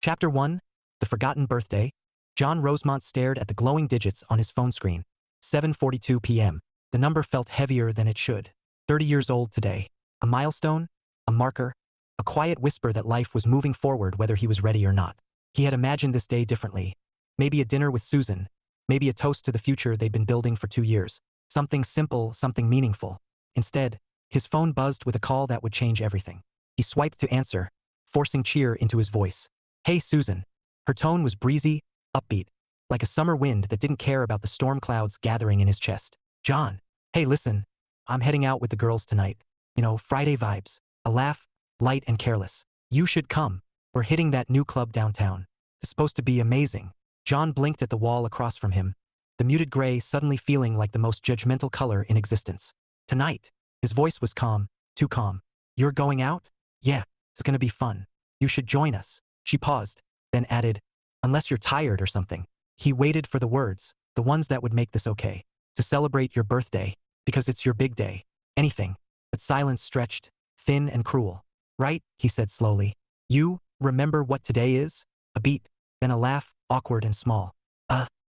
Chapter 1. The Forgotten Birthday. John Rosemont stared at the glowing digits on his phone screen. 7:42 p.m. The number felt heavier than it should. 30 years old today. A milestone? A marker? A quiet whisper that life was moving forward whether he was ready or not. He had imagined this day differently. Maybe a dinner with Susan. Maybe a toast to the future they'd been building for 2 years. Something simple, something meaningful. Instead, his phone buzzed with a call that would change everything. He swiped to answer, forcing cheer into his voice. "Hey, Susan." Her tone was breezy, upbeat, like a summer wind that didn't care about the storm clouds gathering in his chest. "John. Hey, listen. I'm heading out with the girls tonight. You know, Friday vibes. A laugh, light and careless. You should come. We're hitting that new club downtown. It's supposed to be amazing." John blinked at the wall across from him, the muted gray suddenly feeling like the most judgmental color in existence. "Tonight." His voice was calm, too calm. "You're going out?" "Yeah, it's gonna be fun. You should join us." She paused, then added, "Unless you're tired or something." He waited for the words, the ones that would make this okay. "To celebrate your birthday, because it's your big day. Anything." But silence stretched, thin and cruel. "Right," he said slowly. "You remember what today is?" A beat, then a laugh, awkward and small.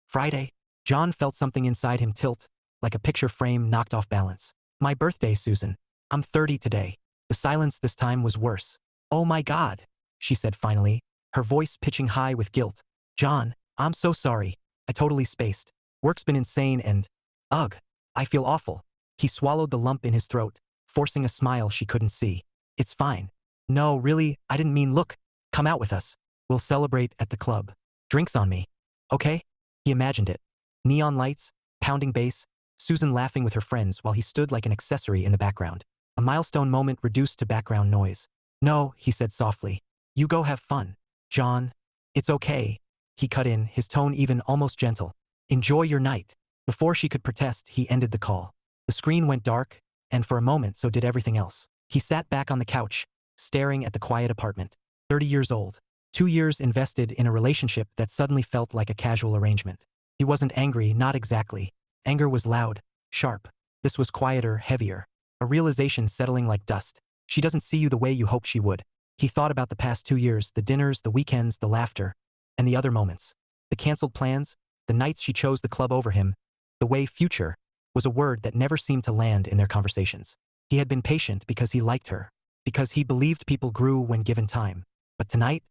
Friday?" John felt something inside him tilt, like a picture frame knocked off balance. "My birthday, Susan. I'm 30 today." The silence this time was worse. "Oh my God," she said finally, her voice pitching high with guilt. "John, I'm so sorry. I totally spaced. Work's been insane and, ugh, I feel awful." He swallowed the lump in his throat, forcing a smile she couldn't see. "It's fine. No, really, I didn't mean look. Come out with us. We'll celebrate at the club. Drinks on me. Okay?" He imagined it. Neon lights, pounding bass, Susan laughing with her friends while he stood like an accessory in the background. A milestone moment reduced to background noise. "No," he said softly. "You go have fun." "John, it's okay." He cut in, his tone even almost gentle. "Enjoy your night." Before she could protest, he ended the call. The screen went dark, and for a moment so did everything else. He sat back on the couch, staring at the quiet apartment. 30 years old. 2 years invested in a relationship that suddenly felt like a casual arrangement. He wasn't angry, not exactly. Anger was loud, sharp. This was quieter, heavier. A realization settling like dust. She doesn't see you the way you hoped she would. He thought about the past 2 years, the dinners, the weekends, the laughter, and the other moments. The canceled plans, the nights she chose the club over him. The way future was a word that never seemed to land in their conversations. He had been patient because he liked her, because he believed people grew when given time. But tonight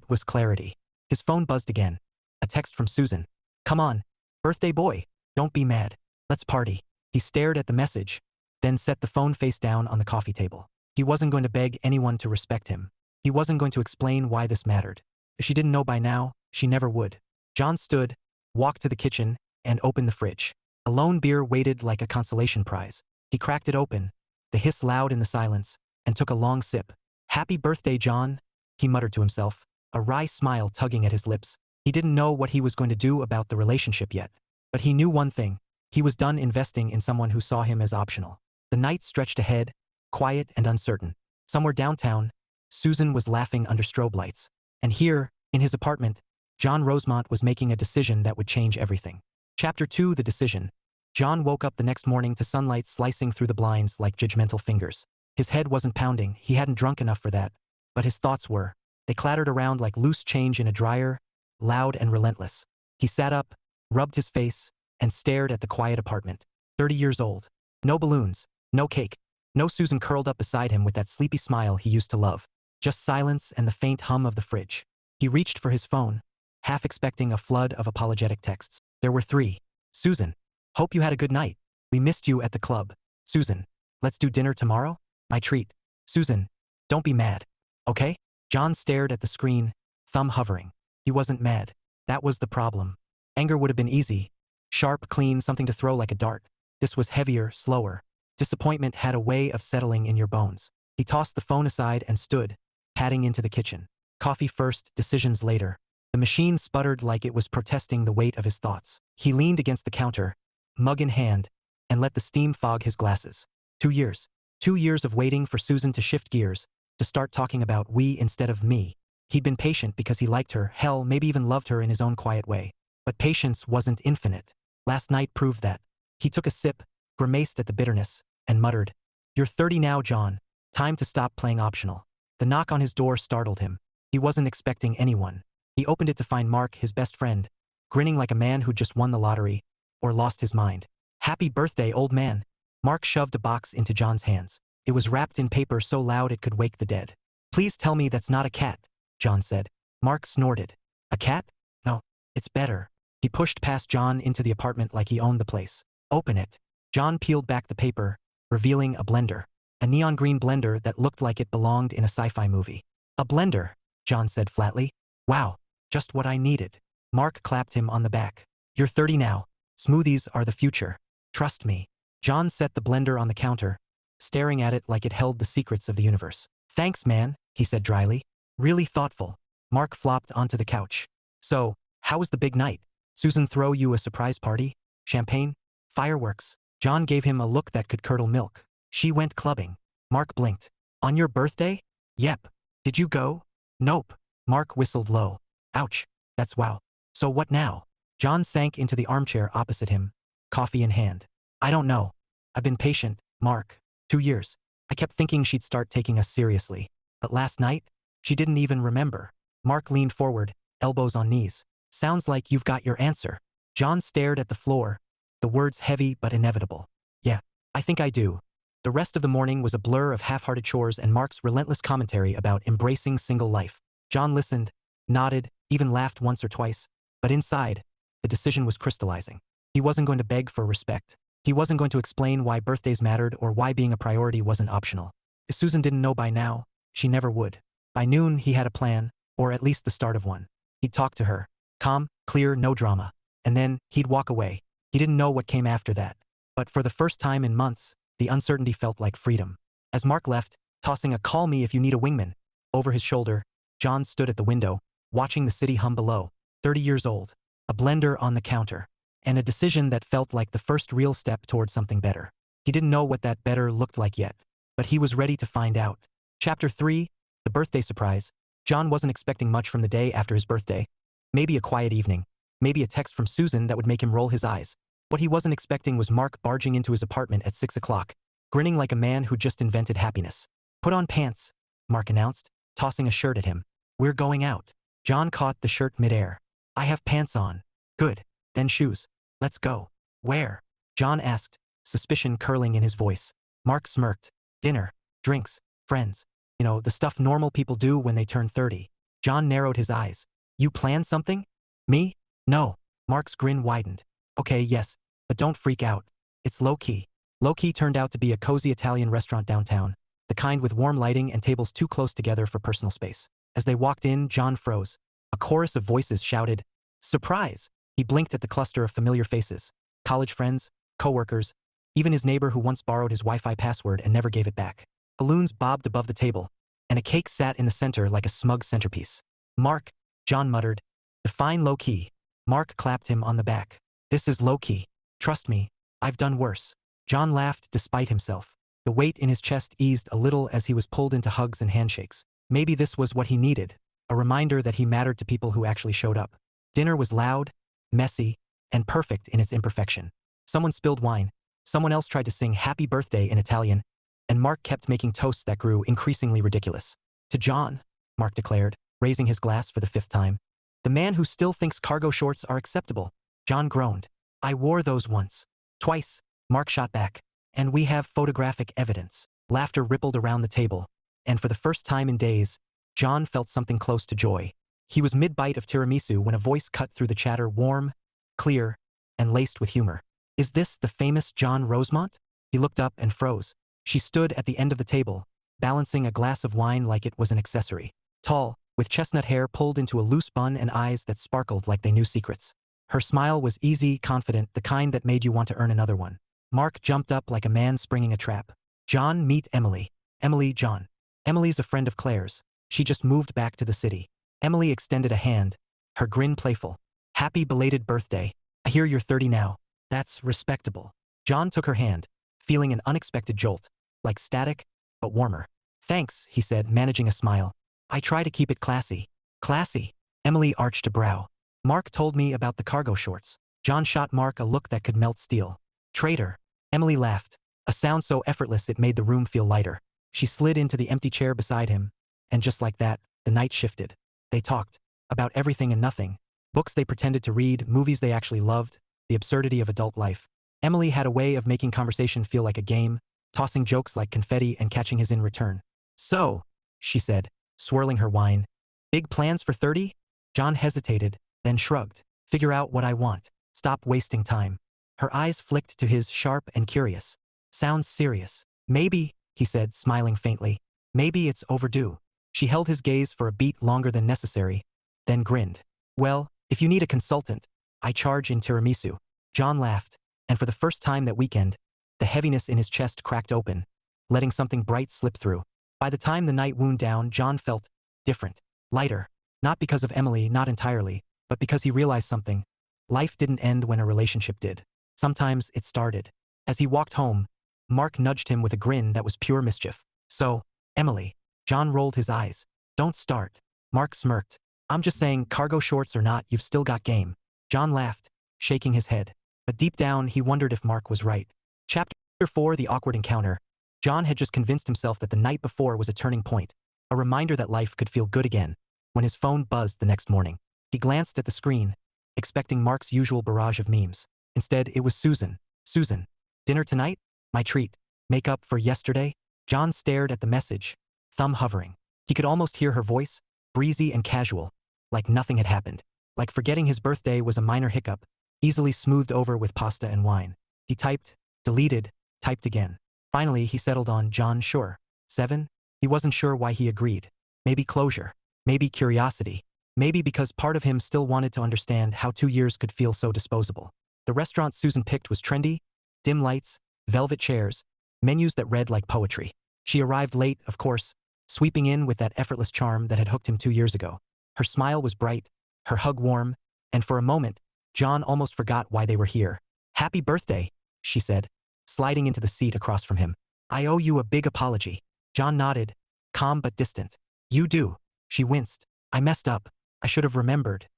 was clarity. His phone buzzed again. A text from Susan. "Come on, birthday boy, don't be mad. Let's party." He stared at the message, then set the phone face down on the coffee table. He wasn't going to beg anyone to respect him. He wasn't going to explain why this mattered. If she didn't know by now, she never would. John stood, walked to the kitchen, and opened the fridge. A lone beer waited like a consolation prize. He cracked it open, the hiss loud in the silence, and took a long sip. "Happy birthday, John," he muttered to himself, a wry smile tugging at his lips. He didn't know what he was going to do about the relationship yet. But he knew one thing. He was done investing in someone who saw him as optional. The night stretched ahead, quiet and uncertain. Somewhere downtown, Susan was laughing under strobe lights. And here, in his apartment, John Rosemont was making a decision that would change everything. Chapter 2. The Decision. John woke up the next morning to sunlight slicing through the blinds like judgmental fingers. His head wasn't pounding, he hadn't drunk enough for that. But his thoughts were. They clattered around like loose change in a dryer, loud and relentless. He sat up, rubbed his face, and stared at the quiet apartment. 30 years old. No balloons, no cake, no Susan curled up beside him with that sleepy smile he used to love. Just silence and the faint hum of the fridge. He reached for his phone, half expecting a flood of apologetic texts. There were 3. "Susan, hope you had a good night. We missed you at the club." "Susan, let's do dinner tomorrow? My treat." "Susan, don't be mad. Okay?" John stared at the screen, thumb hovering. He wasn't mad. That was the problem. Anger would have been easy. Sharp, clean, something to throw like a dart. This was heavier, slower. Disappointment had a way of settling in your bones. He tossed the phone aside and stood, padding into the kitchen. Coffee first, decisions later. The machine sputtered like it was protesting the weight of his thoughts. He leaned against the counter, mug in hand, and let the steam fog his glasses. 2 years. 2 years of waiting for Susan to shift gears, to start talking about we instead of me. He'd been patient because he liked her, hell, maybe even loved her in his own quiet way. But patience wasn't infinite. Last night proved that. He took a sip, grimaced at the bitterness, and muttered, "You're 30 now, John. Time to stop playing optional." The knock on his door startled him. He wasn't expecting anyone. He opened it to find Mark, his best friend, grinning like a man who'd just won the lottery or lost his mind. "Happy birthday, old man." Mark shoved a box into John's hands. It was wrapped in paper so loud it could wake the dead. "Please tell me that's not a cat," John said. Mark snorted. "A cat? No, it's better." He pushed past John into the apartment like he owned the place. "Open it." John peeled back the paper, revealing a blender. A neon green blender that looked like it belonged in a sci-fi movie. "A blender," John said flatly. "Wow, just what I needed." Mark clapped him on the back. "You're 30 now. Smoothies are the future. Trust me." John set the blender on the counter, staring at it like it held the secrets of the universe. "Thanks, man," he said dryly. "Really thoughtful." Mark flopped onto the couch. "So, how was the big night? Susan throw you a surprise party? Champagne? Fireworks?" John gave him a look that could curdle milk. "She went clubbing." Mark blinked. "On your birthday?" "Yep. Did you go?" "Nope." Mark whistled low. "Ouch. That's wow. So what now?" John sank into the armchair opposite him, coffee in hand. "I don't know. I've been patient, Mark. 2 years. I kept thinking she'd start taking us seriously. But last night, she didn't even remember." Mark leaned forward, elbows on knees. "Sounds like you've got your answer." John stared at the floor, the words heavy but inevitable. "Yeah, I think I do." The rest of the morning was a blur of half-hearted chores and Mark's relentless commentary about embracing single life. John listened, nodded, even laughed once or twice. But inside, the decision was crystallizing. He wasn't going to beg for respect. He wasn't going to explain why birthdays mattered or why being a priority wasn't optional. If Susan didn't know by now, she never would. By noon, he had a plan, or at least the start of one. He'd talk to her. Calm, clear, no drama. And then, he'd walk away. He didn't know what came after that. But for the first time in months, the uncertainty felt like freedom. As Mark left, tossing a "call me if you need a wingman" over his shoulder, John stood at the window, watching the city hum below. 30 years old. A blender on the counter. And a decision that felt like the first real step toward something better. He didn't know what that better looked like yet, but he was ready to find out. Chapter 3, The Birthday Surprise. John wasn't expecting much from the day after his birthday. Maybe a quiet evening. Maybe a text from Susan that would make him roll his eyes. What he wasn't expecting was Mark barging into his apartment at 6 o'clock, grinning like a man who just invented happiness. "Put on pants," Mark announced, tossing a shirt at him. "We're going out." John caught the shirt midair. "I have pants on." "Good. Then shoes. Let's go." "Where?" John asked, suspicion curling in his voice. Mark smirked. "Dinner. Drinks. Friends. You know, the stuff normal people do when they turn 30. John narrowed his eyes. "You plan something?" "Me? No." Mark's grin widened. "Okay, yes, but don't freak out. It's low-key." Low-key turned out to be a cozy Italian restaurant downtown, the kind with warm lighting and tables too close together for personal space. As they walked in, John froze. A chorus of voices shouted, "Surprise!" He blinked at the cluster of familiar faces. College friends, co-workers, even his neighbor who once borrowed his Wi-Fi password and never gave it back. Balloons bobbed above the table, and a cake sat in the center like a smug centerpiece. "Mark," John muttered. "Define low-key." Mark clapped him on the back. "This is low-key. Trust me, I've done worse." John laughed despite himself. The weight in his chest eased a little as he was pulled into hugs and handshakes. Maybe this was what he needed, a reminder that he mattered to people who actually showed up. Dinner was loud, messy, and perfect in its imperfection. Someone spilled wine. Someone else tried to sing "Happy Birthday" in Italian, and Mark kept making toasts that grew increasingly ridiculous. "To John," Mark declared, raising his glass for the 5th time. "The man who still thinks cargo shorts are acceptable." John groaned. "I wore those once. Twice," Mark shot back. "And we have photographic evidence." Laughter rippled around the table, and for the first time in days, John felt something close to joy. He was mid-bite of tiramisu when a voice cut through the chatter, warm, clear, and laced with humor. "Is this the famous John Rosemont?" He looked up and froze. She stood at the end of the table, balancing a glass of wine like it was an accessory. Tall, with chestnut hair pulled into a loose bun and eyes that sparkled like they knew secrets. Her smile was easy, confident, the kind that made you want to earn another one. Mark jumped up like a man springing a trap. "John, meet Emily." "Emily, John." "Emily's a friend of Claire's. She just moved back to the city." Emily extended a hand, her grin playful. "Happy belated birthday. I hear you're 30 now. That's respectable." John took her hand, feeling an unexpected jolt, like static, but warmer. "Thanks," he said, managing a smile. "I try to keep it classy." "Classy?" Emily arched a brow. "Mark told me about the cargo shorts." John shot Mark a look that could melt steel. "Traitor." Emily laughed, a sound so effortless it made the room feel lighter. She slid into the empty chair beside him, and just like that, the night shifted. They talked. About everything and nothing. Books they pretended to read, movies they actually loved, the absurdity of adult life. Emily had a way of making conversation feel like a game, tossing jokes like confetti and catching his in return. "So," she said, swirling her wine. "Big plans for 30? John hesitated, then shrugged. "Figure out what I want. Stop wasting time." Her eyes flicked to his, sharp and curious. "Sounds serious." "Maybe," he said, smiling faintly. "Maybe it's overdue." She held his gaze for a beat longer than necessary, then grinned. "Well, if you need a consultant, I charge in tiramisu." John laughed, and for the first time that weekend, the heaviness in his chest cracked open, letting something bright slip through. By the time the night wound down, John felt different, lighter. Not because of Emily, not entirely, but because he realized something. Life didn't end when a relationship did. Sometimes it started. As he walked home, Mark nudged him with a grin that was pure mischief. "So, Emily." John rolled his eyes. "Don't start." Mark smirked. "I'm just saying, cargo shorts or not, you've still got game." John laughed, shaking his head. But deep down, he wondered if Mark was right. Chapter 4: The Awkward Encounter. John had just convinced himself that the night before was a turning point, a reminder that life could feel good again, when his phone buzzed the next morning. He glanced at the screen, expecting Mark's usual barrage of memes. Instead, it was Susan. "Susan, dinner tonight? My treat. Make up for yesterday?" John stared at the message, thumb hovering. He could almost hear her voice, breezy and casual, like nothing had happened. Like forgetting his birthday was a minor hiccup, easily smoothed over with pasta and wine. He typed, deleted, typed again. Finally, he settled on John, sure. 7? He wasn't sure why he agreed. Maybe closure. Maybe curiosity. Maybe because part of him still wanted to understand how 2 years could feel so disposable. The restaurant Susan picked was trendy, dim lights, velvet chairs, menus that read like poetry. She arrived late, of course, sweeping in with that effortless charm that had hooked him 2 years ago. Her smile was bright, her hug warm, and for a moment, John almost forgot why they were here. "Happy birthday," she said, sliding into the seat across from him. "I owe you a big apology." John nodded, calm but distant. "You do." She winced. "I messed up. I should have remembered.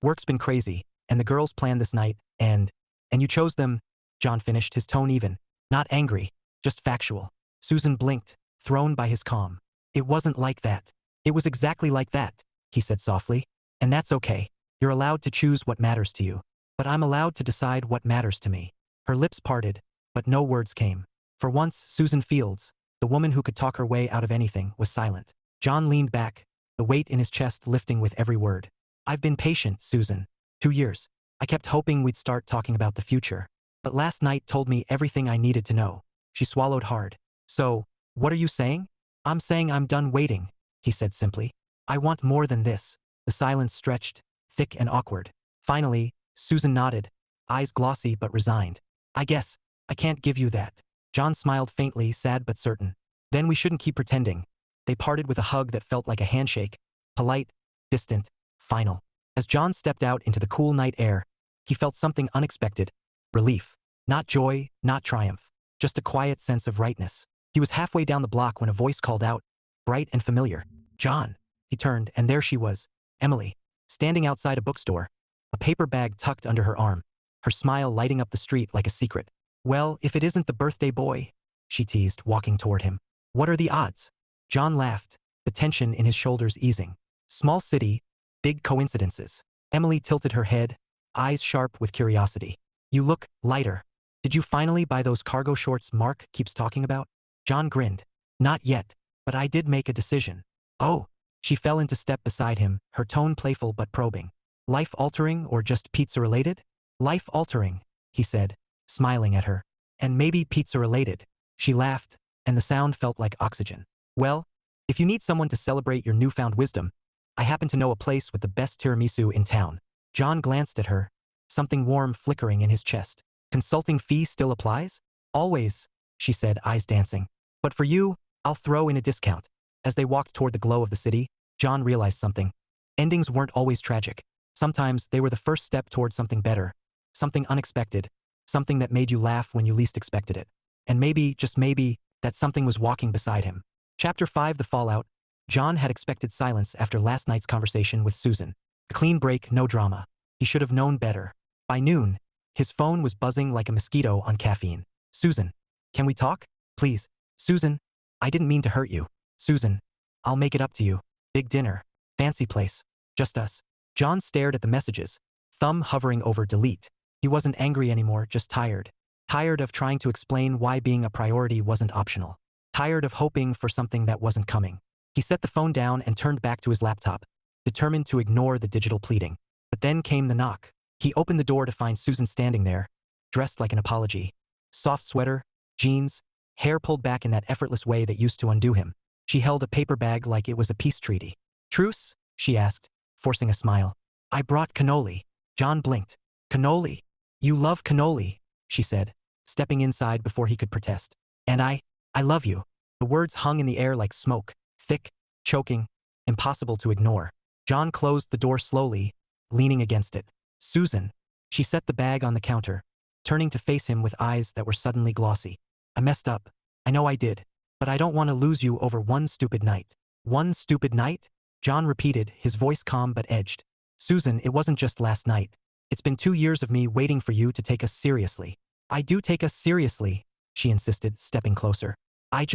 Work's been crazy, and the girls planned this night, and you chose them." John finished, his tone even. Not angry, just factual. Susan blinked, thrown by his calm. "It wasn't like that." "It was exactly like that," he said softly. "And that's okay. You're allowed to choose what matters to you. But I'm allowed to decide what matters to me." Her lips parted, but no words came. For once, Susan Fields, the woman who could talk her way out of anything, was silent. John leaned back, the weight in his chest lifting with every word. "I've been patient, Susan. 2 years. I kept hoping we'd start talking about the future. But last night told me everything I needed to know." She swallowed hard. "So, what are you saying?" "I'm saying I'm done waiting," he said simply. "I want more than this." The silence stretched, thick and awkward. Finally, Susan nodded, eyes glossy but resigned. "I guess I can't give you that." John smiled faintly, sad but certain. "Then we shouldn't keep pretending." They parted with a hug that felt like a handshake, polite, distant, final. As John stepped out into the cool night air, he felt something unexpected. Relief. Not joy, not triumph. Just a quiet sense of rightness. He was halfway down the block when a voice called out, bright and familiar. "John." He turned, and there she was, Emily, standing outside a bookstore, a paper bag tucked under her arm, her smile lighting up the street like a secret. "Well, if it isn't the birthday boy," she teased, walking toward him. "What are the odds?" John laughed, the tension in his shoulders easing. Small city, big coincidences. Emily tilted her head, eyes sharp with curiosity. "You look lighter. Did you finally buy those cargo shorts Mark keeps talking about?" John grinned. "Not yet, but I did make a decision." "Oh." She fell into step beside him, her tone playful but probing. "Life-altering or just pizza-related?" "Life-altering," he said, smiling at her. "And maybe pizza-related." She laughed, and the sound felt like oxygen. "Well, if you need someone to celebrate your newfound wisdom, I happen to know a place with the best tiramisu in town." John glanced at her, something warm flickering in his chest. "Consulting fee still applies?" "Always," she said, eyes dancing. "But for you, I'll throw in a discount." As they walked toward the glow of the city, John realized something. Endings weren't always tragic. Sometimes they were the first step toward something better, something unexpected, something that made you laugh when you least expected it. And maybe, just maybe, that something was walking beside him. Chapter 5: The Fallout. John had expected silence after last night's conversation with Susan. A clean break, no drama. He should have known better. By noon, his phone was buzzing like a mosquito on caffeine. "Susan, can we talk? Please." "Susan, I didn't mean to hurt you." "Susan, I'll make it up to you." Big dinner. Fancy place. Just us. John stared at the messages, thumb hovering over delete. He wasn't angry anymore, just tired. Tired of trying to explain why being a priority wasn't optional. Tired of hoping for something that wasn't coming. He set the phone down and turned back to his laptop, determined to ignore the digital pleading. But then came the knock. He opened the door to find Susan standing there, dressed like an apology. Soft sweater, jeans, hair pulled back in that effortless way that used to undo him. She held a paper bag like it was a peace treaty. Truce? She asked, forcing a smile. I brought cannoli. John blinked. Cannoli? You love cannoli, she said, stepping inside before he could protest. And I love you. The words hung in the air like smoke, thick, choking, impossible to ignore. John closed the door slowly, leaning against it. Susan. She set the bag on the counter, turning to face him with eyes that were suddenly glossy. I messed up. I know I did. But I don't want to lose you over one stupid night. One stupid night? John repeated, his voice calm but edged. Susan, it wasn't just last night. It's been 2 years of me waiting for you to take us seriously. I do take us seriously, she insisted, stepping closer. I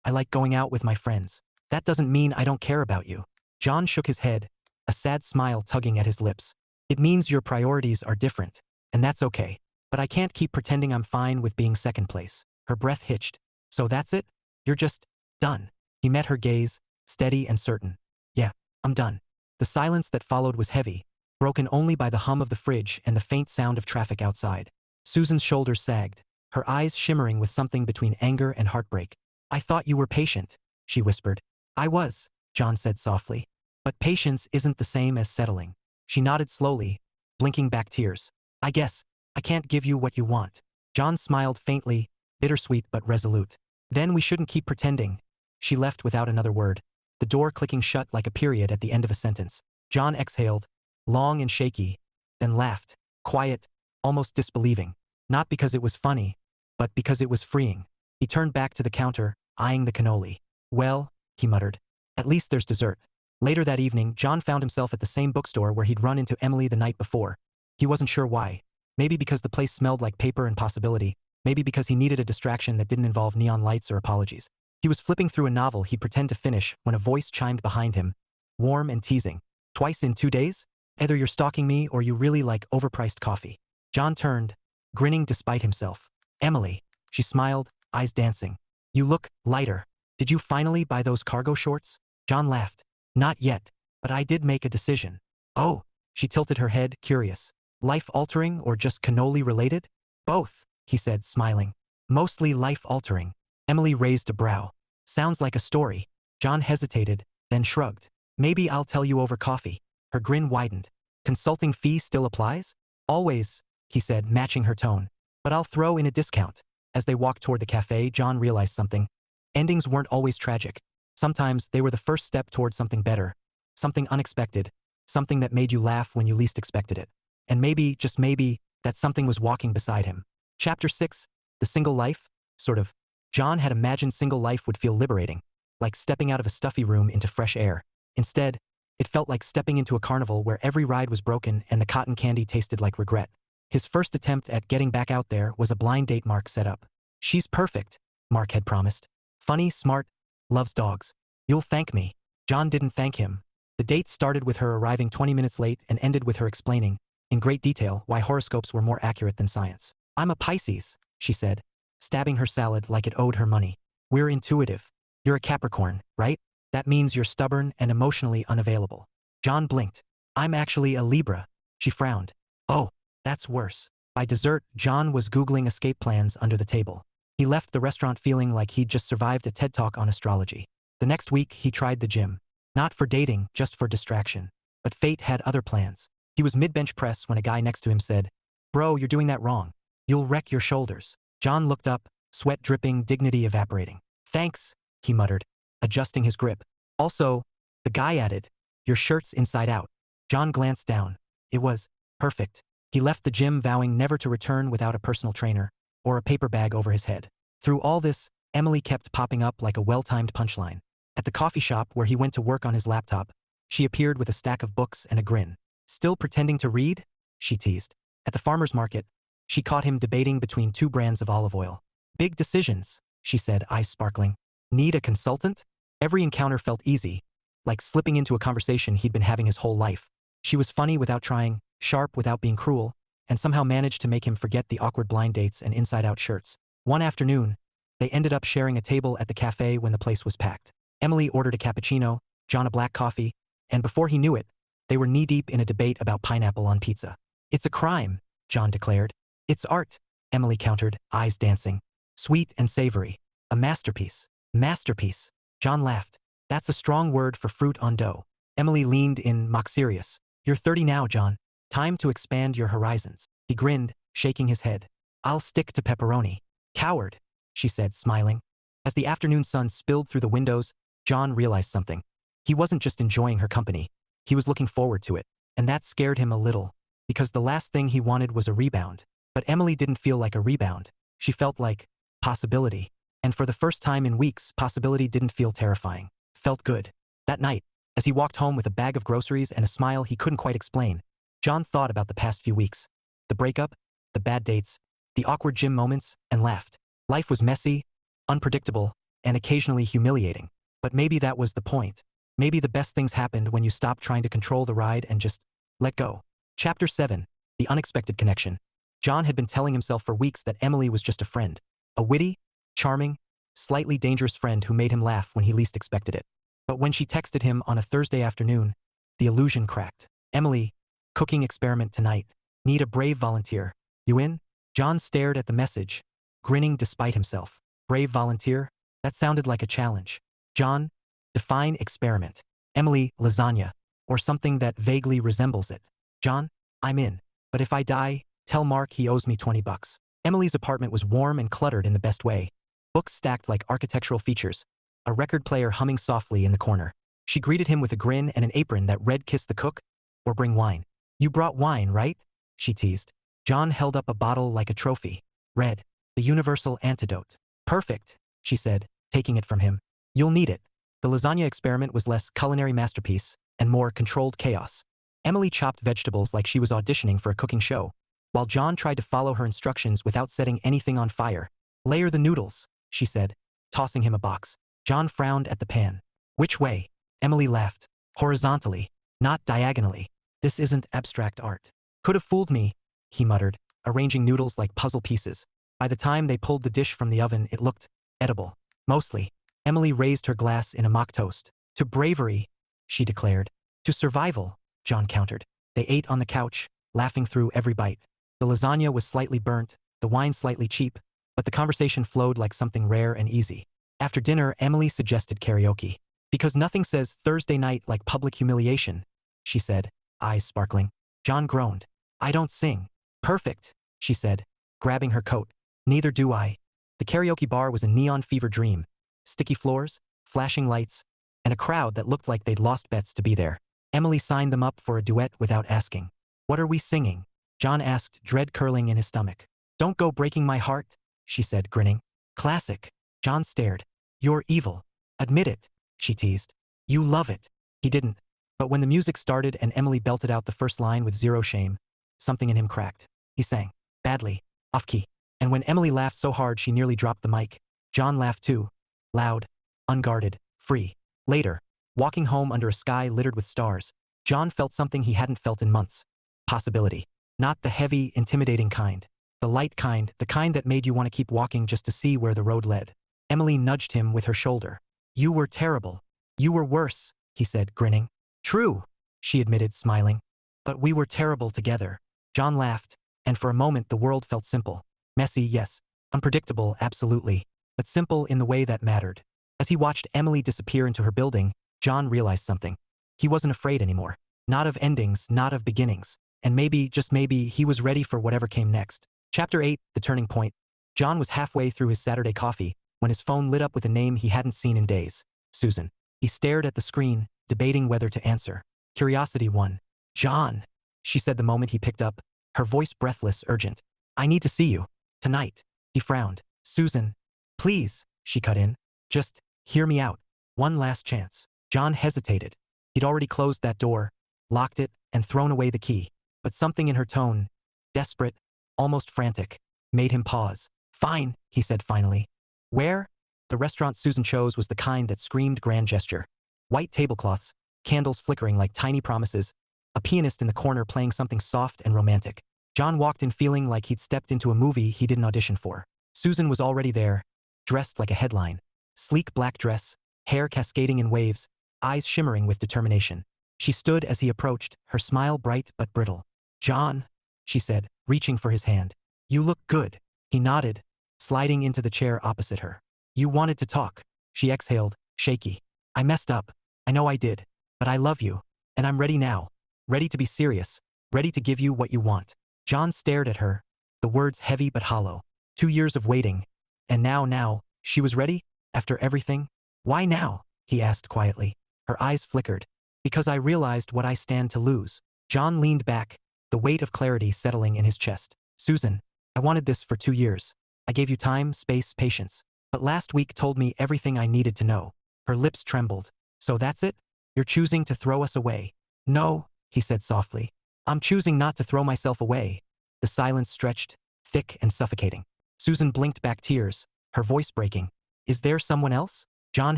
like going out with my friends. That doesn't mean I don't care about you. John shook his head, a sad smile tugging at his lips. It means your priorities are different, and that's okay. But I can't keep pretending I'm fine with being second place. Her breath hitched. So that's it? You're just done. He met her gaze, steady and certain. Yeah, I'm done. The silence that followed was heavy, broken only by the hum of the fridge and the faint sound of traffic outside. Susan's shoulders sagged, her eyes shimmering with something between anger and heartbreak. I thought you were patient, she whispered. I was, John said softly. But patience isn't the same as settling. She nodded slowly, blinking back tears. I guess I can't give you what you want. John smiled faintly, bittersweet but resolute. Then we shouldn't keep pretending. She left without another word, the door clicking shut like a period at the end of a sentence. John exhaled, long and shaky, then laughed, quiet, almost disbelieving. Not because it was funny, but because it was freeing. He turned back to the counter, eyeing the cannoli. Well, he muttered, at least there's dessert. Later that evening, John found himself at the same bookstore where he'd run into Emily the night before. He wasn't sure why. Maybe because the place smelled like paper and possibility. Maybe because he needed a distraction that didn't involve neon lights or apologies. He was flipping through a novel he'd pretend to finish when a voice chimed behind him, warm and teasing. Twice in 2 days? Either you're stalking me or you really like overpriced coffee. John turned, grinning despite himself. Emily. She smiled, eyes dancing. You look lighter. Did you finally buy those cargo shorts? John laughed. Not yet, but I did make a decision. Oh, she tilted her head, curious. Life-altering or just cannoli-related? Both, he said, smiling. Mostly life-altering. Emily raised a brow. Sounds like a story. John hesitated, then shrugged. Maybe I'll tell you over coffee. Her grin widened. Consulting fee still applies? Always, he said, matching her tone. But I'll throw in a discount. As they walked toward the cafe, John realized something. Endings weren't always tragic. Sometimes they were the first step toward something better. Something unexpected. Something that made you laugh when you least expected it. And maybe, just maybe, that something was walking beside him. Chapter 6. The Single Life? Sort of. John had imagined single life would feel liberating, like stepping out of a stuffy room into fresh air. Instead, it felt like stepping into a carnival where every ride was broken and the cotton candy tasted like regret. His first attempt at getting back out there was a blind date Mark set up. She's perfect, Mark had promised. Funny, smart, loves dogs. You'll thank me. John didn't thank him. The date started with her arriving 20 minutes late and ended with her explaining, in great detail, why horoscopes were more accurate than science. I'm a Pisces, she said, stabbing her salad like it owed her money. We're intuitive. You're a Capricorn, right? That means you're stubborn and emotionally unavailable. John blinked. I'm actually a Libra. She frowned. Oh, that's worse. By dessert, John was Googling escape plans under the table. He left the restaurant feeling like he'd just survived a TED Talk on astrology. The next week, he tried the gym. Not for dating, just for distraction. But fate had other plans. He was mid-bench press when a guy next to him said, Bro, you're doing that wrong. You'll wreck your shoulders. John looked up, sweat dripping, dignity evaporating. Thanks, he muttered, adjusting his grip. Also, the guy added, your shirt's inside out. John glanced down. It was perfect. He left the gym vowing never to return without a personal trainer or a paper bag over his head. Through all this, Emily kept popping up like a well-timed punchline. At the coffee shop where he went to work on his laptop, she appeared with a stack of books and a grin. Still pretending to read? She teased. At the farmer's market, she caught him debating between 2 brands of olive oil. Big decisions, she said, eyes sparkling. Need a consultant? Every encounter felt easy, like slipping into a conversation he'd been having his whole life. She was funny without trying, sharp without being cruel, and somehow managed to make him forget the awkward blind dates and inside-out shirts. One afternoon, they ended up sharing a table at the cafe when the place was packed. Emily ordered a cappuccino, John a black coffee, and before he knew it, they were knee-deep in a debate about pineapple on pizza. "It's a crime," John declared. "It's art," Emily countered, eyes dancing. "Sweet and savory. A masterpiece." "Masterpiece." John laughed. "That's a strong word for fruit on dough." Emily leaned in, mock serious. "You're 30 now, John. Time to expand your horizons." He grinned, shaking his head. "I'll stick to pepperoni." "Coward," she said, smiling. As the afternoon sun spilled through the windows, John realized something. He wasn't just enjoying her company. He was looking forward to it. And that scared him a little, because the last thing he wanted was a rebound. But Emily didn't feel like a rebound. She felt like possibility. And for the first time in weeks, possibility didn't feel terrifying. Felt good. That night, as he walked home with a bag of groceries and a smile he couldn't quite explain, John thought about the past few weeks. The breakup, the bad dates, the awkward gym moments, and laughed. Life was messy, unpredictable, and occasionally humiliating. But maybe that was the point. Maybe the best things happened when you stopped trying to control the ride and just let go. Chapter 7. The Unexpected Connection. John had been telling himself for weeks that Emily was just a friend. A witty, charming, slightly dangerous friend who made him laugh when he least expected it. But when she texted him on a Thursday afternoon, the illusion cracked. "Emily, cooking experiment tonight. Need a brave volunteer. You in?" John stared at the message, grinning despite himself. Brave volunteer? That sounded like a challenge. "John, define experiment." "Emily, lasagna. Or something that vaguely resembles it." "John, I'm in. But if I die, tell Mark he owes me $20. Emily's apartment was warm and cluttered in the best way. Books stacked like architectural features. A record player humming softly in the corner. She greeted him with a grin and an apron that read "Kiss the cook" or "Bring wine." "You brought wine, right?" she teased. John held up a bottle like a trophy. "Red. The universal antidote." "Perfect," she said, taking it from him. "You'll need it." The lasagna experiment was less culinary masterpiece and more controlled chaos. Emily chopped vegetables like she was auditioning for a cooking show, while John tried to follow her instructions without setting anything on fire. "Layer the noodles," she said, tossing him a box. John frowned at the pan. "Which way?" Emily laughed. "Horizontally, not diagonally. This isn't abstract art." "Could have fooled me," he muttered, arranging noodles like puzzle pieces. By the time they pulled the dish from the oven, it looked edible. Mostly. Emily raised her glass in a mock toast. "To bravery," she declared. "To survival," John countered. They ate on the couch, laughing through every bite. The lasagna was slightly burnt, the wine slightly cheap, but the conversation flowed like something rare and easy. After dinner, Emily suggested karaoke. "Because nothing says Thursday night like public humiliation," she said, eyes sparkling. John groaned. "I don't sing." "Perfect," she said, grabbing her coat. "Neither do I." The karaoke bar was a neon fever dream. Sticky floors, flashing lights, and a crowd that looked like they'd lost bets to be there. Emily signed them up for a duet without asking. "What are we singing?" John asked, dread curling in his stomach. "Don't Go Breaking My Heart," she said, grinning. "Classic." John stared. "You're evil. Admit it," she teased. "You love it." He didn't. But when the music started and Emily belted out the first line with zero shame, something in him cracked. He sang. Badly. Off-key. And when Emily laughed so hard she nearly dropped the mic, John laughed too. Loud. Unguarded. Free. Later, walking home under a sky littered with stars, John felt something he hadn't felt in months. Possibility. Not the heavy, intimidating kind. The light kind, the kind that made you want to keep walking just to see where the road led. Emily nudged him with her shoulder. "You were terrible. You were worse," he said, grinning. "True," she admitted, smiling. "But we were terrible together." John laughed, and for a moment the world felt simple. Messy, yes. Unpredictable, absolutely. But simple in the way that mattered. As he watched Emily disappear into her building, John realized something. He wasn't afraid anymore. Not of endings, not of beginnings. And maybe, just maybe, he was ready for whatever came next. Chapter 8, The Turning Point. John was halfway through his Saturday coffee when his phone lit up with a name he hadn't seen in days. Susan. He stared at the screen, debating whether to answer. Curiosity won. "John," she said the moment he picked up, her voice breathless, urgent. "I need to see you. Tonight." He frowned. "Susan. Please," she cut in. "Just hear me out. One last chance." John hesitated. He'd already closed that door, locked it, and thrown away the key. But something in her tone, desperate, almost frantic, made him pause. "Fine," he said finally. "Where?" The restaurant Susan chose was the kind that screamed grand gesture. White tablecloths, candles flickering like tiny promises, a pianist in the corner playing something soft and romantic. John walked in feeling like he'd stepped into a movie he didn't audition for. Susan was already there, dressed like a headline. Sleek black dress, hair cascading in waves, eyes shimmering with determination. She stood as he approached, her smile bright but brittle. "John," she said, reaching for his hand. "You look good." He nodded, sliding into the chair opposite her. "You wanted to talk." She exhaled, shaky. "I messed up. I know I did. But I love you. And I'm ready now. Ready to be serious. Ready to give you what you want." John stared at her, the words heavy but hollow. 2 years of waiting. And now, she was ready? After everything? "Why now?" he asked quietly. Her eyes flickered. "Because I realized what I stand to lose." John leaned back, the weight of clarity settling in his chest. "Susan, I wanted this for 2 years. I gave you time, space, patience. But last week told me everything I needed to know." Her lips trembled. "So that's it? You're choosing to throw us away?" "No," he said softly. "I'm choosing not to throw myself away." The silence stretched, thick and suffocating. Susan blinked back tears, her voice breaking. "Is there someone else?" John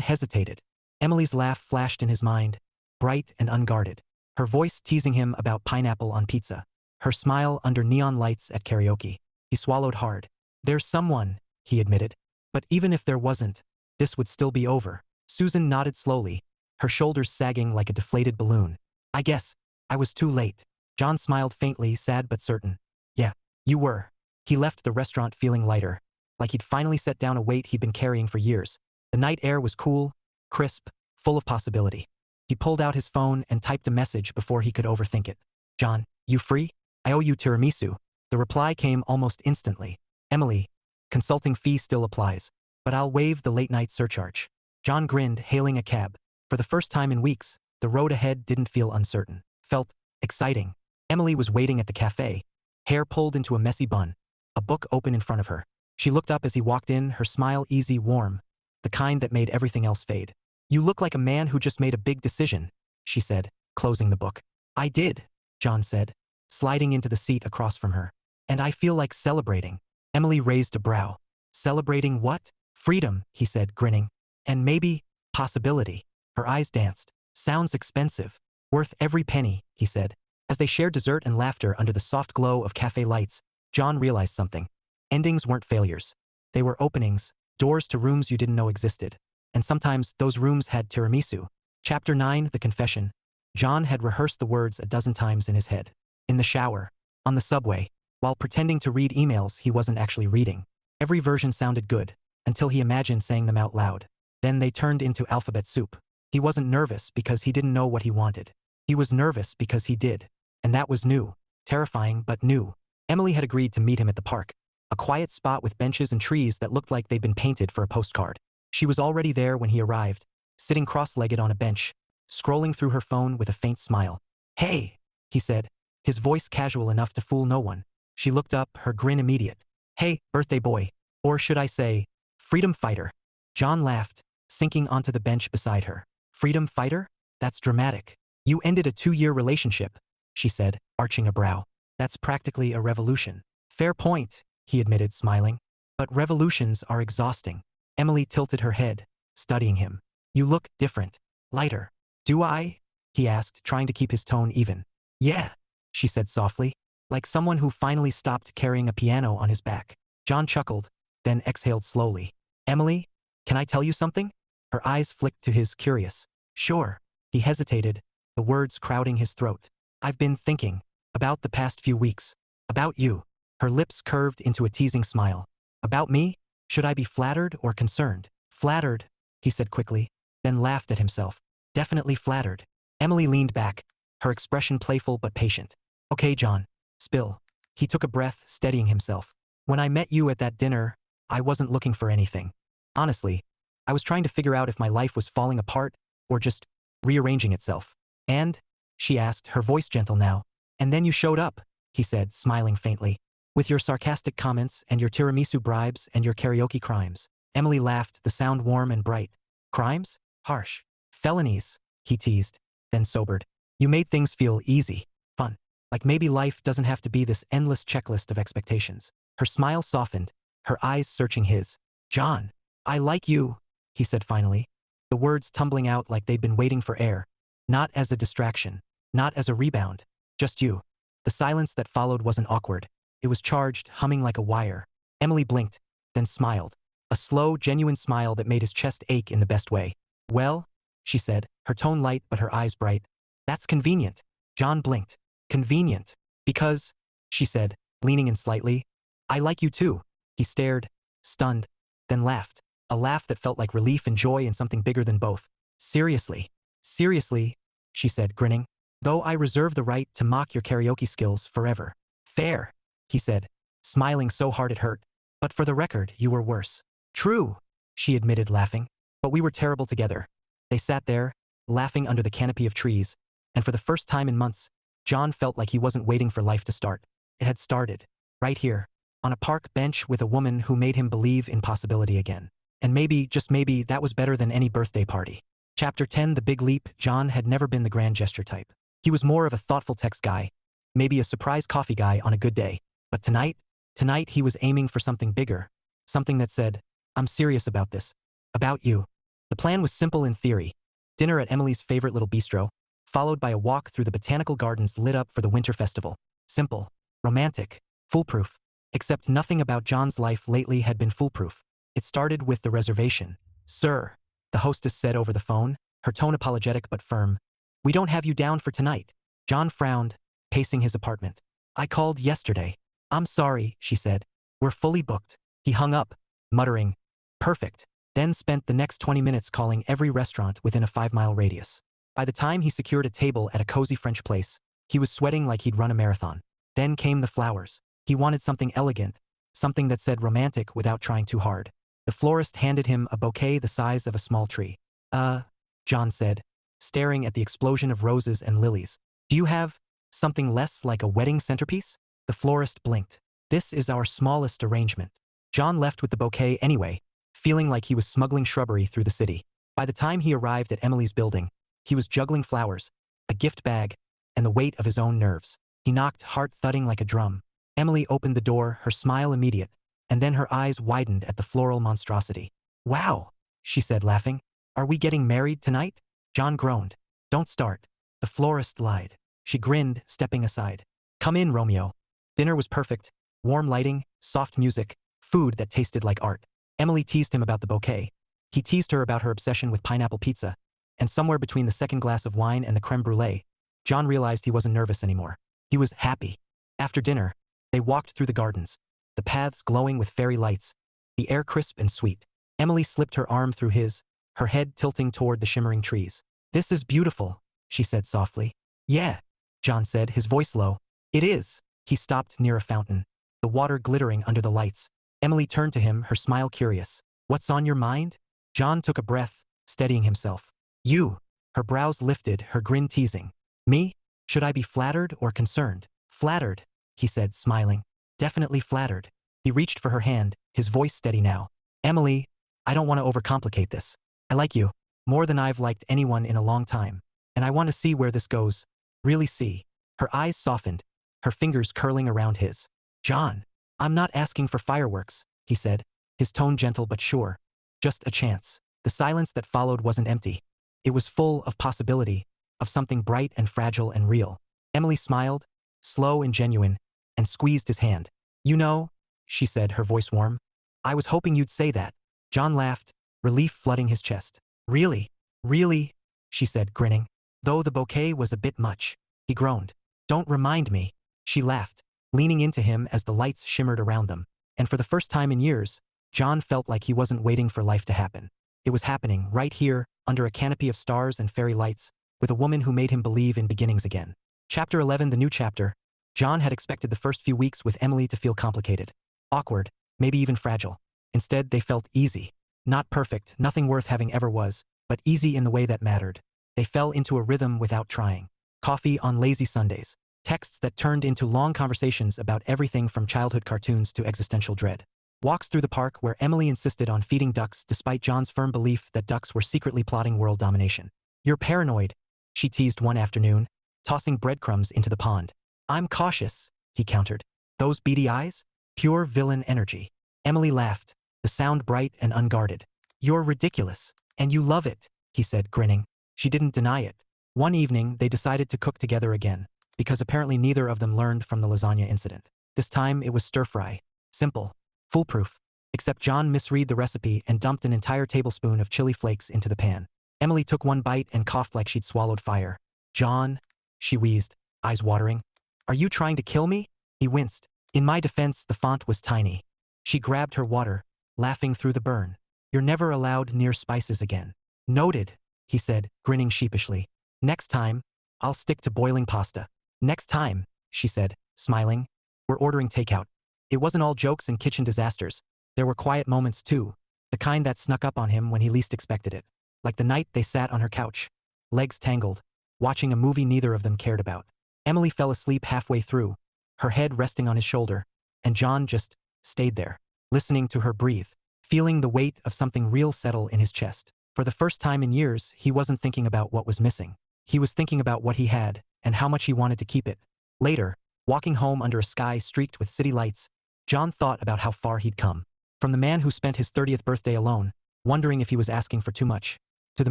hesitated. Emily's laugh flashed in his mind, bright and unguarded. Her voice teasing him about pineapple on pizza. Her smile under neon lights at karaoke. He swallowed hard. "There's someone," he admitted. "But even if there wasn't, this would still be over." Susan nodded slowly, her shoulders sagging like a deflated balloon. "I guess I was too late." John smiled faintly, sad but certain. "Yeah, you were." He left the restaurant feeling lighter, like he'd finally set down a weight he'd been carrying for years. The night air was cool, crisp, full of possibility. He pulled out his phone and typed a message before he could overthink it. "John, you free? I owe you tiramisu." The reply came almost instantly. "Emily, consulting fee still applies, but I'll waive the late-night surcharge." John grinned, hailing a cab. For the first time in weeks, the road ahead didn't feel uncertain. Felt exciting. Emily was waiting at the cafe, hair pulled into a messy bun, a book open in front of her. She looked up as he walked in, her smile easy, warm, the kind that made everything else fade. "You look like a man who just made a big decision," she said, closing the book. "I did," John said, sliding into the seat across from her. "And I feel like celebrating." Emily raised a brow. "Celebrating what?" "Freedom," he said, grinning. "And maybe possibility." Her eyes danced. "Sounds expensive." "Worth every penny," he said. As they shared dessert and laughter under the soft glow of cafe lights, John realized something. Endings weren't failures. They were openings, doors to rooms you didn't know existed. And sometimes those rooms had tiramisu. Chapter 9, The Confession. John had rehearsed the words a dozen times in his head. In the shower, on the subway, while pretending to read emails he wasn't actually reading. Every version sounded good, until he imagined saying them out loud. Then they turned into alphabet soup. He wasn't nervous because he didn't know what he wanted. He was nervous because he did. And that was new. Terrifying, but new. Emily had agreed to meet him at the park. A quiet spot with benches and trees that looked like they'd been painted for a postcard. She was already there when he arrived, sitting cross-legged on a bench, scrolling through her phone with a faint smile. "Hey," he said, his voice casual enough to fool no one. She looked up, her grin immediate. "Hey, birthday boy. Or should I say, freedom fighter." John laughed, sinking onto the bench beside her. "Freedom fighter? That's dramatic." "You ended a 2-year relationship," she said, arching a brow. "That's practically a revolution." "Fair point," he admitted, smiling. "But revolutions are exhausting." Emily tilted her head, studying him. "You look different. Lighter." "Do I?" he asked, trying to keep his tone even. "Yeah," she said softly, like someone who finally stopped carrying a piano on his back. John chuckled, then exhaled slowly. "Emily, can I tell you something?" Her eyes flicked to his, curious. "Sure." He hesitated, the words crowding his throat. "I've been thinking about the past few weeks. About you." Her lips curved into a teasing smile. "About me? Should I be flattered or concerned?" "Flattered," he said quickly, then laughed at himself. "Definitely flattered." Emily leaned back, her expression playful but patient. "Okay, John. Spill." He took a breath, steadying himself. "When I met you at that dinner, I wasn't looking for anything. Honestly, I was trying to figure out if my life was falling apart or just rearranging itself." "And?" she asked, her voice gentle now. "And then you showed up," he said, smiling faintly. "With your sarcastic comments and your tiramisu bribes and your karaoke crimes." Emily laughed, the sound warm and bright. "Crimes? Harsh. Felonies," he teased, then sobered. "You made things feel easy, fun. Like maybe life doesn't have to be this endless checklist of expectations." Her smile softened, her eyes searching his. "John, I like you," he said finally. the words tumbling out like they'd been waiting for air. Not as a distraction. Not as a rebound. Just you. The silence that followed wasn't awkward. It was charged, humming like a wire. Emily blinked, then smiled. A slow, genuine smile that made his chest ache in the best way. Well, she said, her tone light but her eyes bright. That's convenient. John blinked. Convenient. Because, she said, leaning in slightly. I like you too. He stared, stunned, then laughed. A laugh that felt like relief and joy in something bigger than both. Seriously. Seriously, she said, grinning. Though I reserve the right to mock your karaoke skills forever. Fair, he said, smiling so hard it hurt. But for the record, you were worse. True, she admitted, laughing. But we were terrible together. They sat there, laughing under the canopy of trees, and for the first time in months, John felt like he wasn't waiting for life to start. It had started. Right here. On a park bench with a woman who made him believe in possibility again. And maybe, just maybe, that was better than any birthday party. Chapter 10 The Big Leap. John had never been the grand gesture type. He was more of a thoughtful text guy, maybe a surprise coffee guy on a good day. But tonight he was aiming for something bigger. Something that said, I'm serious about this. About you. The plan was simple in theory. Dinner at Emily's favorite little bistro, followed by a walk through the botanical gardens lit up for the winter festival. Simple. Romantic. Foolproof. Except nothing about John's life lately had been foolproof. It started with the reservation. Sir, the hostess said over the phone, her tone apologetic but firm. We don't have you down for tonight. John frowned, pacing his apartment. I called yesterday. I'm sorry, she said. We're fully booked. He hung up, muttering, perfect, then spent the next 20 minutes calling every restaurant within a 5-mile radius. By the time he secured a table at a cozy French place, he was sweating like he'd run a marathon. Then came the flowers. He wanted something elegant, something that said romantic without trying too hard. The florist handed him a bouquet the size of a small tree. John said, staring at the explosion of roses and lilies. Do you have something less like a wedding centerpiece? The florist blinked. This is our smallest arrangement. John left with the bouquet anyway, feeling like he was smuggling shrubbery through the city. By the time he arrived at Emily's building, he was juggling flowers, a gift bag, and the weight of his own nerves. He knocked, heart thudding like a drum. Emily opened the door, her smile immediate, and then her eyes widened at the floral monstrosity. Wow, she said, laughing. Are we getting married tonight? John groaned. Don't start. The florist lied. She grinned, stepping aside. Come in, Romeo. Dinner was perfect. Warm lighting, soft music, food that tasted like art. Emily teased him about the bouquet. He teased her about her obsession with pineapple pizza. And somewhere between the second glass of wine and the creme brulee, John realized he wasn't nervous anymore. He was happy. After dinner, they walked through the gardens, the paths glowing with fairy lights, the air crisp and sweet. Emily slipped her arm through his, her head tilting toward the shimmering trees. This is beautiful, she said softly. Yeah, John said, his voice low. It is. He stopped near a fountain, the water glittering under the lights. Emily turned to him, her smile curious. What's on your mind? John took a breath, steadying himself. You. Her brows lifted, her grin teasing. Me? Should I be flattered or concerned? Flattered, he said, smiling. Definitely flattered. He reached for her hand, his voice steady now. Emily, I don't want to overcomplicate this. I like you, more than I've liked anyone in a long time. And I want to see where this goes. Really see. Her eyes softened, her fingers curling around his. John, I'm not asking for fireworks, he said, his tone gentle but sure. Just a chance. The silence that followed wasn't empty. It was full of possibility, of something bright and fragile and real. Emily smiled, slow and genuine, and squeezed his hand. You know, she said, her voice warm. I was hoping you'd say that. John laughed, relief flooding his chest. Really? Really? She said, grinning. Though the bouquet was a bit much. He groaned. Don't remind me. She laughed, leaning into him as the lights shimmered around them. And for the first time in years, John felt like he wasn't waiting for life to happen. It was happening right here, under a canopy of stars and fairy lights, with a woman who made him believe in beginnings again. Chapter 11 The new chapter. John had expected the first few weeks with Emily to feel complicated, awkward, maybe even fragile. Instead, they felt easy. Not perfect, nothing worth having ever was, but easy in the way that mattered. They fell into a rhythm without trying. Coffee on lazy Sundays. Texts that turned into long conversations about everything from childhood cartoons to existential dread. Walks through the park where Emily insisted on feeding ducks despite John's firm belief that ducks were secretly plotting world domination. You're paranoid, she teased one afternoon, tossing breadcrumbs into the pond. I'm cautious, he countered. Those beady eyes? Pure villain energy. Emily laughed, the sound bright and unguarded. You're ridiculous, and you love it. he said, grinning. She didn't deny it. One evening, they decided to cook together again, because apparently neither of them learned from the lasagna incident. This time, it was stir-fry. Simple. Foolproof. Except John misread the recipe and dumped an entire tablespoon of chili flakes into the pan. Emily took one bite and coughed like she'd swallowed fire. John, she wheezed, eyes watering. Are you trying to kill me? He winced. In my defense, the font was tiny. She grabbed her water, laughing through the burn. You're never allowed near spices again. Noted, he said, grinning sheepishly. Next time, I'll stick to boiling pasta. Next time, she said, smiling. We're ordering takeout. It wasn't all jokes and kitchen disasters. There were quiet moments too, the kind that snuck up on him when he least expected it. Like the night they sat on her couch, legs tangled, watching a movie neither of them cared about. Emily fell asleep halfway through, her head resting on his shoulder, and John just stayed there, listening to her breathe, feeling the weight of something real settle in his chest. For the first time in years, he wasn't thinking about what was missing. He was thinking about what he had, and how much he wanted to keep it. Later, walking home under a sky streaked with city lights, John thought about how far he'd come. From the man who spent his 30th birthday alone, wondering if he was asking for too much, to the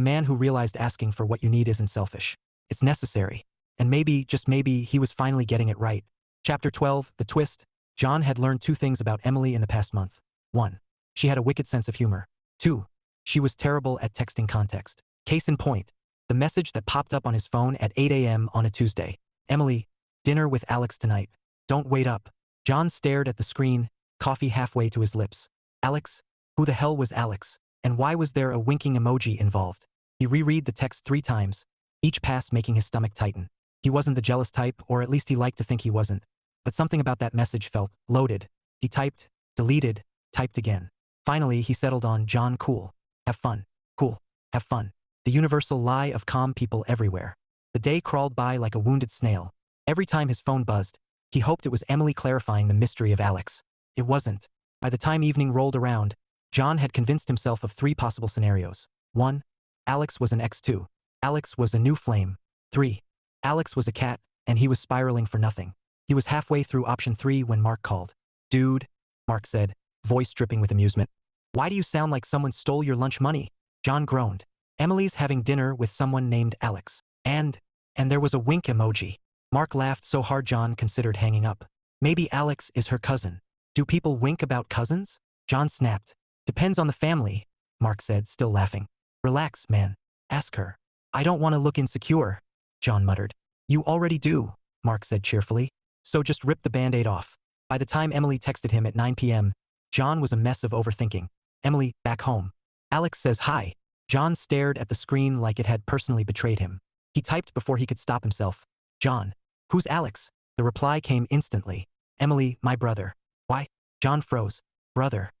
man who realized asking for what you need isn't selfish. It's necessary. And maybe, just maybe, he was finally getting it right. Chapter 12, The Twist. John had learned two things about Emily in the past month. 1. She had a wicked sense of humor. 2. She was terrible at texting context. Case in point, the message that popped up on his phone at 8 a.m. on a Tuesday. Emily, dinner with Alex tonight. Don't wait up. John stared at the screen, coffee halfway to his lips. Alex? Who the hell was Alex? And why was there a winking emoji involved? He reread the text 3 times, each pass making his stomach tighten. He wasn't the jealous type, or at least he liked to think he wasn't. But something about that message felt loaded. He typed, deleted, typed again. Finally, he settled on John cool. Have fun. Cool. Have fun. The universal lie of calm people everywhere. The day crawled by like a wounded snail. Every time his phone buzzed, he hoped it was Emily clarifying the mystery of Alex. It wasn't. By the time evening rolled around, John had convinced himself of 3 possible scenarios. 1. Alex was an ex. 2. Alex was a new flame. 3. Alex was a cat, and he was spiraling for nothing. He was halfway through option 3 when Mark called. Dude, Mark said, voice dripping with amusement. Why do you sound like someone stole your lunch money? John groaned. Emily's having dinner with someone named Alex. And there was a wink emoji. Mark laughed so hard John considered hanging up. Maybe Alex is her cousin. Do people wink about cousins? John snapped. Depends on the family, Mark said, still laughing. Relax, man. Ask her. I don't want to look insecure, John muttered. You already do, Mark said cheerfully. So just rip the band-aid off. By the time Emily texted him at 9 p.m., John was a mess of overthinking. Emily, back home. Alex says hi. John stared at the screen like it had personally betrayed him. He typed before he could stop himself. John. Who's Alex? The reply came instantly. Emily, my brother. Why? John froze. Brother.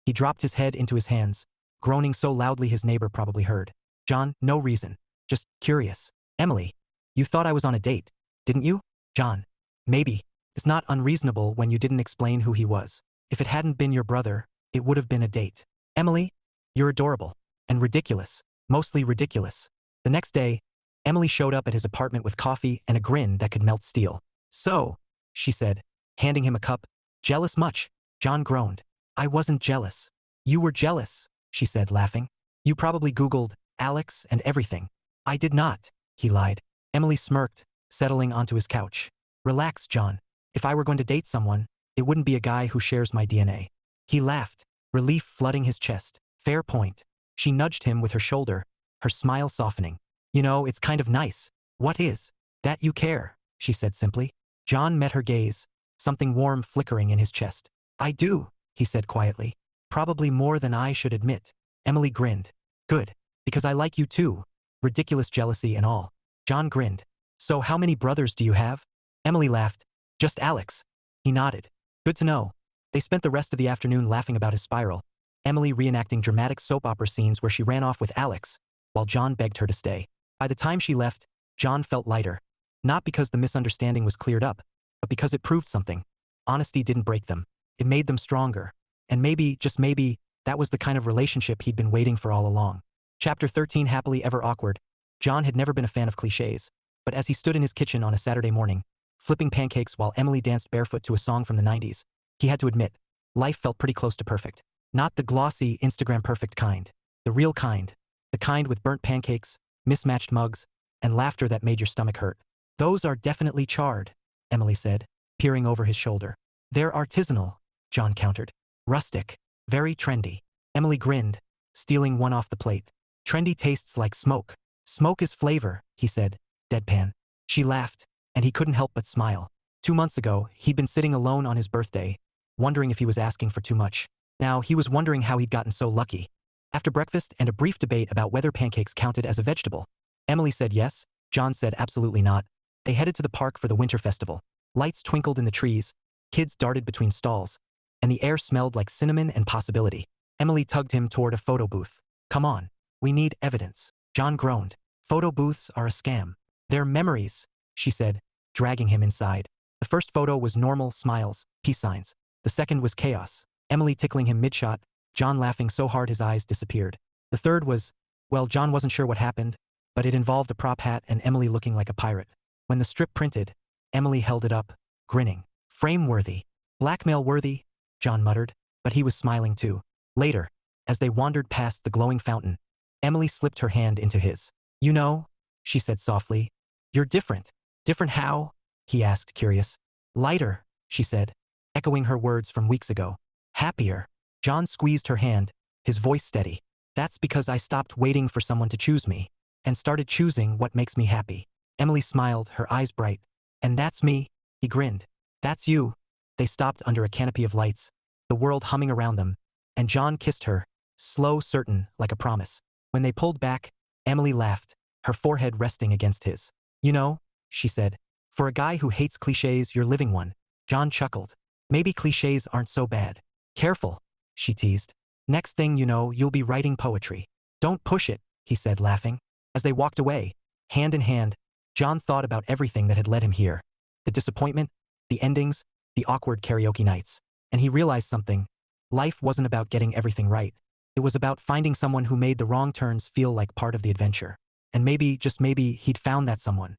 He dropped his head into his hands, groaning so loudly his neighbor probably heard. John, no reason. Just curious. Emily. You thought I was on a date, didn't you? John. Maybe. It's not unreasonable when you didn't explain who he was. If it hadn't been your brother, it would have been a date. Emily, you're adorable. And ridiculous. Mostly ridiculous. The next day, Emily showed up at his apartment with coffee and a grin that could melt steel. So, she said, handing him a cup. Jealous much? John groaned. I wasn't jealous. You were jealous, she said, laughing. You probably Googled Alex and everything. I did not, he lied. Emily smirked, settling onto his couch. Relax, John. If I were going to date someone, it wouldn't be a guy who shares my DNA. He laughed, relief flooding his chest. Fair point. She nudged him with her shoulder, her smile softening. You know, it's kind of nice. What is? That you care, she said simply. John met her gaze, something warm flickering in his chest. I do, he said quietly. Probably more than I should admit. Emily grinned. Good, because I like you too. Ridiculous jealousy and all. John grinned. So how many brothers do you have? Emily laughed. Just Alex. He nodded. Good to know. They spent the rest of the afternoon laughing about his spiral, Emily reenacting dramatic soap opera scenes where she ran off with Alex, while John begged her to stay. By the time she left, John felt lighter. Not because the misunderstanding was cleared up, but because it proved something. Honesty didn't break them. It made them stronger. And maybe, just maybe, that was the kind of relationship he'd been waiting for all along. Chapter 13, Happily Ever Awkward. John had never been a fan of cliches, but as he stood in his kitchen on a Saturday morning, flipping pancakes while Emily danced barefoot to a song from the 90s, he had to admit, life felt pretty close to perfect. Not the glossy, Instagram perfect kind. The real kind. The kind with burnt pancakes, mismatched mugs, and laughter that made your stomach hurt. Those are definitely charred, Emily said, peering over his shoulder. They're artisanal, John countered. Rustic. Very trendy. Emily grinned, stealing one off the plate. Trendy tastes like smoke. Smoke is flavor, he said, deadpan. She laughed, and he couldn't help but smile. 2 months ago, he'd been sitting alone on his birthday, wondering if he was asking for too much. Now he was wondering how he'd gotten so lucky. After breakfast and a brief debate about whether pancakes counted as a vegetable, Emily said yes, John said absolutely not. They headed to the park for the winter festival. Lights twinkled in the trees, kids darted between stalls, and the air smelled like cinnamon and possibility. Emily tugged him toward a photo booth. Come on, we need evidence. John groaned. Photo booths are a scam. They're memories, she said, dragging him inside. The first photo was normal smiles, peace signs. The second was chaos. Emily tickling him mid-shot, John laughing so hard his eyes disappeared. The third was, well, John wasn't sure what happened, but it involved a prop hat and Emily looking like a pirate. When the strip printed, Emily held it up, grinning. Frame-worthy. Blackmail-worthy, John muttered, but he was smiling too. Later, as they wandered past the glowing fountain, Emily slipped her hand into his. You know, she said softly, you're different. Different how? He asked, curious. Lighter, she said, echoing her words from weeks ago. Happier. John squeezed her hand, his voice steady. That's because I stopped waiting for someone to choose me, and started choosing what makes me happy. Emily smiled, her eyes bright. And that's me, he grinned. That's you. They stopped under a canopy of lights, the world humming around them, and John kissed her, slow, certain, like a promise. When they pulled back, Emily laughed, her forehead resting against his. You know, she said, for a guy who hates cliches, you're living one. John chuckled. Maybe cliches aren't so bad. Careful, she teased. Next thing you know, you'll be writing poetry. Don't push it, he said, laughing. As they walked away, hand in hand, John thought about everything that had led him here. The disappointment, the endings, the awkward karaoke nights. And he realized something. Life wasn't about getting everything right. It was about finding someone who made the wrong turns feel like part of the adventure. And maybe, just maybe, he'd found that someone.